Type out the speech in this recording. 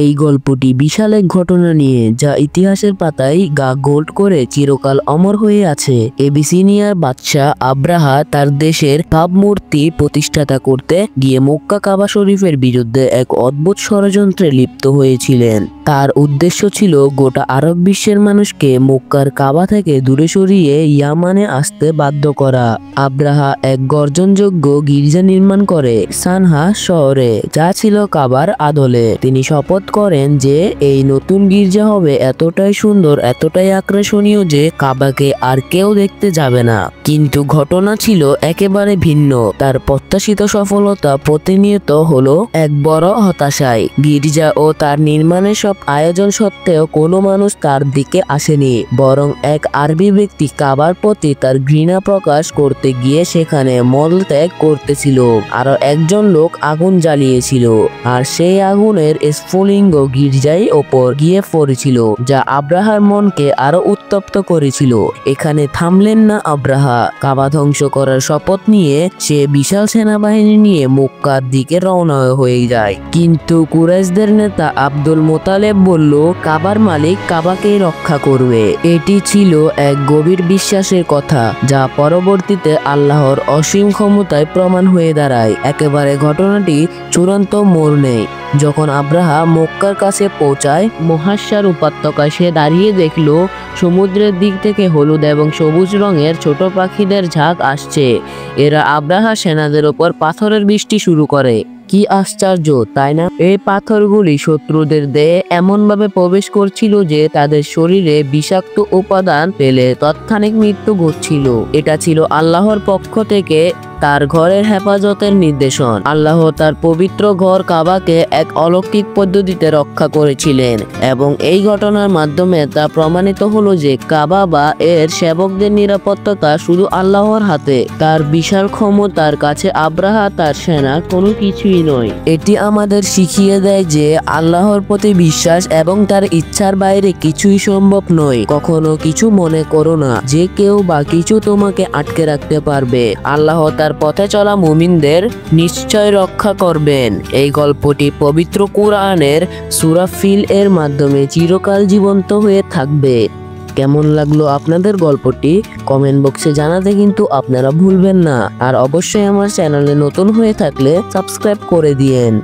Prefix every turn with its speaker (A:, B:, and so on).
A: এই গল্পটি বিশাল এক ঘটনা নিয়ে, যা ইতিহাসের পাতায় গা গোল্ড করে চিরকাল অমর হয়ে আছে। এবিসিনিয়ার বাদশাহ আব্রাহা তার দেশের ভাবমূর্তি প্রতিষ্ঠাতা করতে গিয়ে মক্কা কাবা শরীফের বিরুদ্ধে এক অদ্ভুত ষড়যন্ত্রে লিপ্ত হয়েছিলেন। তার উদ্দেশ্য ছিল গোটা আরব বিশ্বের মানুষকে মক্কার কাবা থেকে দূরে সরিয়ে ইয়ামানে আসতে বাধ্য করা। আব্রাহা এক গর্জনযোগ্য গির্জা নির্মাণ করে সানহা শহরে, যা ছিল কাবার আদলে। তিনি শপথ করেন যে এই নতুন গির্জা হবে এতটাই সুন্দর, এতটাই আকর্ষণীয় যে কাবাকে আর কেউ দেখতে যাবে না। কিন্তু ঘটনা ছিল একেবারে ভিন্ন। তার প্রত্যাশিত সফলতা প্রতিনিয়ত হলো এক বড় হতাশায়। গির্জা ও তার নির্মাণের সব আয়োজন সত্ত্বেও কোনো মানুষ তার দিকে আসেনি, বরং এক আরবি ব্যক্তি কাবার প্রতি তার ঘৃণা প্রকাশ করতে গিয়ে সেখানে মলত্যাগ করতেছিল। আরো একজন লোক আগুন জ্বালিয়েছিল, আর সেই আগুনের স্ফুলিঙ্গ গির্জার ওপর গিয়ে পড়েছিল, যা আব্রাহার মনকে আরো উত্তপ্ত করেছিল। এখানে থামলেন না আব্রাহা। কাবা ধ্বংস করার শপথ নিয়ে সে বিশাল সেনাবাহিনী নিয়ে মক্কার দিকে রওনা হয়ে যায়। কিন্তু কুরাইশদের নেতা আব্দুল মোতালেব বলল, কাবার মালিক কাবাকেই রক্ষা করবে। এটি ছিল এক গভীর বিশ্বাসের কথা, যা পরবর্তীতে আল্লাহর অসীম ক্ষমতায় প্রমাণ হয়ে দাঁড়ায়। একেবারে ঘটনাটি চূড়ান্ত মোড় নেয় যখন আব্রাহা মক্কার কাছে পৌঁছায়। মহাশ্বার উপত্যকায় সে দাঁড়িয়ে দেখল সমুদ্রের দিক থেকে হলুদ এবং সবুজ রঙের ছোট পাখিদের ঝাঁক আসছে। এরা আব্রাহা সেনাদের ওপর পাথরের বৃষ্টি শুরু করে। কি আশ্চর্য, তাই না? এই পাথরগুলি শত্রুদের দেহে এমনভাবে প্রবেশ করছিল যে তাদের শরীরে বিষাক্ত উপাদান পেলে তৎক্ষণিক মৃত্যু ঘটছিল। এটা ছিল আল্লাহর পক্ষ থেকে তার ঘরের হেফাজতের নির্দেশন। আল্লাহ তার পবিত্র ঘর কাবাকে এক অলৌকিক পদ্ধতিতে রক্ষা করেছিলেন, এবং এই ঘটনার মাধ্যমে তা প্রমাণিত হলো যে কাবা বা এর সেবকদের নিরাপত্তা শুধু আল্লাহর হাতে। তার বিশাল ক্ষমতার কাছে আব্রাহা তার সেনা কোনো কিছুই নয়। এটি আমাদের শিখিয়ে দেয় যে আল্লাহর প্রতি বিশ্বাস এবং তার ইচ্ছার বাইরে কিছুই সম্ভব নয়। কখনো কিছু মনে করো না যে কেউ বা কিছু তোমাকে আটকে রাখতে পারবে। আল্লাহ তার পথে চলা মুমিনদের নিশ্চয় রক্ষা করবেন। এই গল্পটি পবিত্র কুরআনের সূরা ফিল এর মাধ্যমে চিরকাল জীবন্ত হয়ে থাকবে। কেমন লাগলো আপনাদের গল্পটি কমেন্ট বক্সে জানাতে কিন্তু আপনারা ভুলবেন না। আর অবশ্যই আমার চ্যানেলে নতুন হয়ে থাকলে সাবস্ক্রাইব করে দিয়েন।